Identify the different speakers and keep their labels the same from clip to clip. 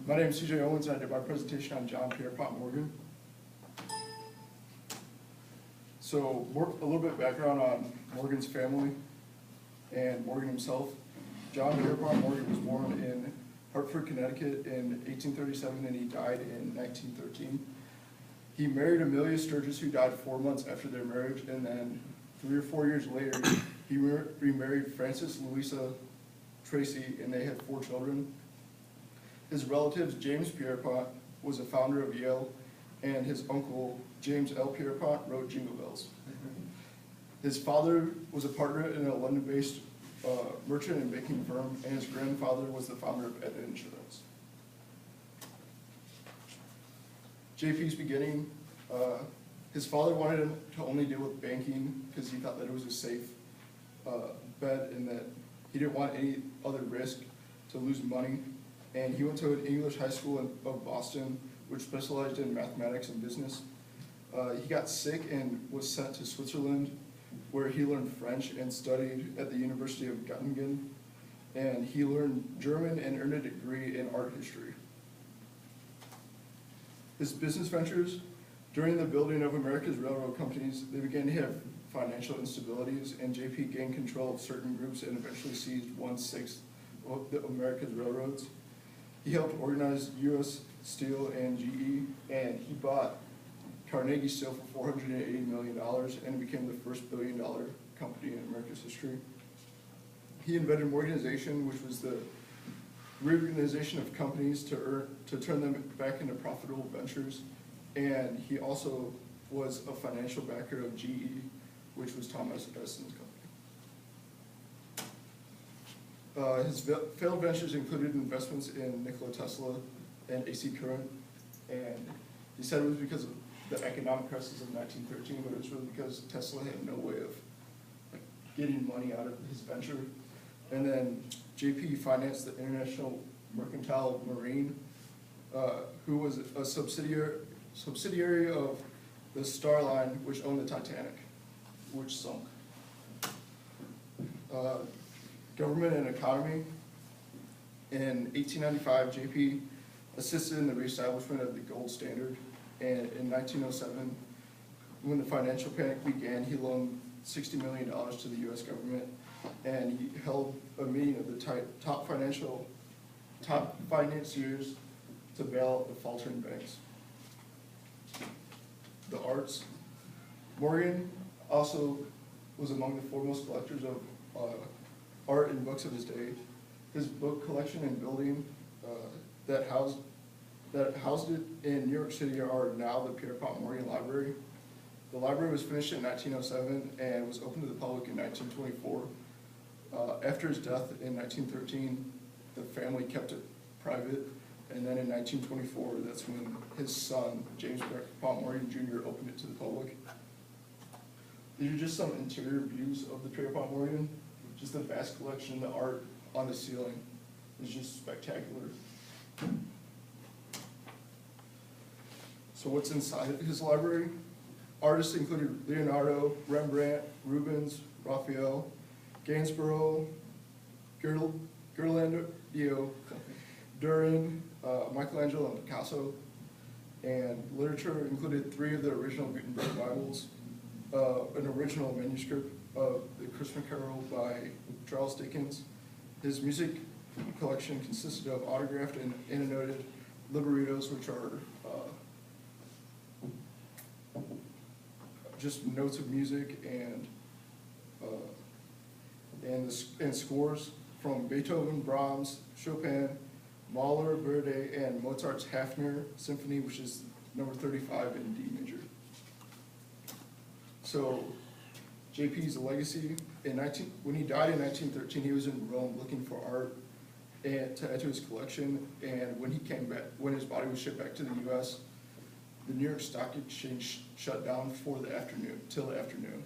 Speaker 1: My name is CJ Owens, and I did my presentation on John Pierpont Morgan. So, a little bit of background on Morgan's family and Morgan himself. John Pierpont Morgan was born in Hartford, Connecticut in 1837, and he died in 1913. He married Amelia Sturgis, who died 4 months after their marriage, and then 3 or 4 years later, he remarried Frances Louisa Tracy, and they had 4 children. His relatives, James Pierpont, was a founder of Yale, and his uncle, James L. Pierpont, wrote Jingle Bells. His father was a partner in a London-based merchant and banking firm, and his grandfather was the founder of Aetna Insurance. JP's beginning, his father wanted him to only deal with banking because he thought that it was a safe bet and that he didn't want any other risk to lose money. And he went to an English high school of Boston, which specialized in mathematics and business. He got sick and was sent to Switzerland, where he learned French and studied at the University of Göttingen. And he learned German and earned a degree in art history. His business ventures, during the building of America's railroad companies, they began to have financial instabilities, and JP gained control of certain groups and eventually seized 1/6 of America's railroads. He helped organize U.S. Steel and GE, and he bought Carnegie Steel for $480 million and became the first billion-dollar company in America's history. He invented Morganization, which was the reorganization of companies to turn them back into profitable ventures, and he also was a financial backer of GE, which was Thomas Edison's company. His failed ventures included investments in Nikola Tesla and AC Current, and he said it was because of the economic crisis of 1913, but it was really because Tesla had no way of getting money out of his venture. And then JP financed the International Mercantile Marine, who was a subsidiary of the Star Line, which owned the Titanic, which sunk. Government and economy. In 1895, JP assisted in the reestablishment of the gold standard, and in 1907, when the financial panic began, he loaned $60 million to the U.S. government, and he held a meeting of the top financiers to bail out the faltering banks. The arts. Morgan also was among the foremost collectors of art and books of his day. His book collection and building that housed it in New York City are now the Pierpont Morgan Library. The library was finished in 1907 and was opened to the public in 1924. After his death in 1913, the family kept it private, and then in 1924, that's when his son, James Pierpont Morgan Jr., opened it to the public. These are just some interior views of the Pierpont Morgan. Just the vast collection, the art on the ceiling is just spectacular. So what's inside his library? Artists included Leonardo, Rembrandt, Rubens, Raphael, Gainsborough, Ghirlandaio, Duren, Michelangelo, and Picasso. And literature included 3 of the original Gutenberg Bibles, an original manuscript of the Christmas Carol by Charles Dickens. His music collection consisted of autographed and annotated librettos, which are just notes of music and scores from Beethoven, Brahms, Chopin, Mahler, Verdi, and Mozart's Hafner Symphony, which is number 35 in D major. So JP's legacy, when he died in 1913, he was in Rome looking for art to add to his collection, and when he came back, when his body was shipped back to the U.S., the New York Stock Exchange shut down till the afternoon.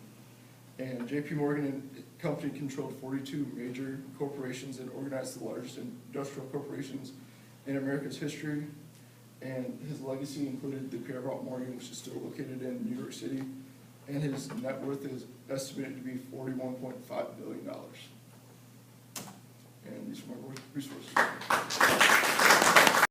Speaker 1: And JP Morgan and Company controlled 42 major corporations and organized the largest industrial corporations in America's history. And his legacy included the Pierpont Morgan, which is still located in New York City, and his net worth is estimated to be $41.5 billion. And these are my resources.